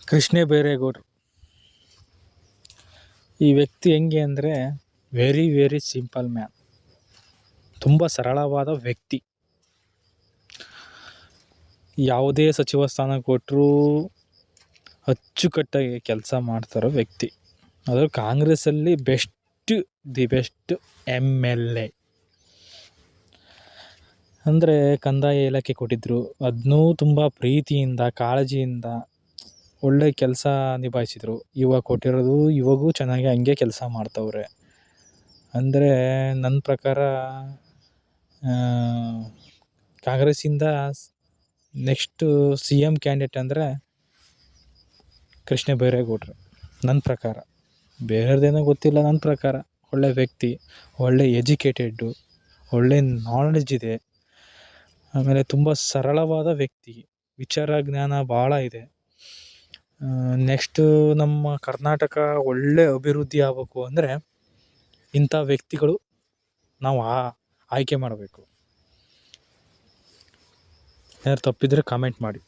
ಕೃಷ್ಣ ಬೈರೇಗೌಡರು ಈ ವ್ಯಕ್ತಿ ಹೆಂಗೆ ಅಂದರೆ ವೆರಿ ವೆರಿ ಸಿಂಪಲ್ ಮ್ಯಾನ್. ತುಂಬ ಸರಳವಾದ ವ್ಯಕ್ತಿ. ಯಾವುದೇ ಸಚಿವ ಸ್ಥಾನ ಕೊಟ್ಟರೂ ಅಚ್ಚುಕಟ್ಟಾಗಿ ಕೆಲಸ ಮಾಡ್ತಾರೋ ವ್ಯಕ್ತಿ. ಅದು ಕಾಂಗ್ರೆಸ್ಸಲ್ಲಿ ದಿ ಬೆಸ್ಟ್ MLA. ಅಂದರೆ ಕಂದಾಯ ಇಲಾಖೆ ಕೊಟ್ಟಿದ್ದರು, ಅದನ್ನೂ ತುಂಬ ಪ್ರೀತಿಯಿಂದ ಕಾಳಜಿಯಿಂದ ಒಳ್ಳೆ ಕೆಲಸ ನಿಭಾಯಿಸಿದರು. ಇವಾಗ ಕೊಟ್ಟಿರೋದು ಇವಾಗೂ ಚೆನ್ನಾಗಿ ಹಂಗೆ ಕೆಲಸ ಮಾಡ್ತವ್ರೆ. ಅಂದರೆ ನನ್ನ ಪ್ರಕಾರ ಕಾಂಗ್ರೆಸ್ಸಿಂದ ನೆಕ್ಸ್ಟು CM ಕ್ಯಾಂಡಿಡೇಟ್ ಅಂದರೆ ಕೃಷ್ಣ ಬೈರೇಗೌಡರು. ನನ್ನ ಪ್ರಕಾರ ಬೇರೆಯವ್ರದ್ದೇನೋ ಗೊತ್ತಿಲ್ಲ. ನನ್ನ ಪ್ರಕಾರ ಒಳ್ಳೆ ವ್ಯಕ್ತಿ, ಒಳ್ಳೆ ಎಜುಕೇಟೆಡ್ಡು, ಒಳ್ಳೆ ನಾಲೆಡ್ಜ್ ಇದೆ. ಆಮೇಲೆ ತುಂಬ ಸರಳವಾದ ವ್ಯಕ್ತಿ, ವಿಚಾರ ಜ್ಞಾನ ಭಾಳ ಇದೆ. ನೆಕ್ಸ್ಟು ನಮ್ಮ ಕರ್ನಾಟಕ ಒಳ್ಳೆ ಅಭಿವೃದ್ಧಿ ಆಗಬೇಕು ಅಂದರೆ ಇಂಥ ವ್ಯಕ್ತಿಗಳು ನಾವು ಆಯ್ಕೆ ಮಾಡಬೇಕು. ಯಾರು ತಪ್ಪಿದರೆ ಕಾಮೆಂಟ್ ಮಾಡಿ.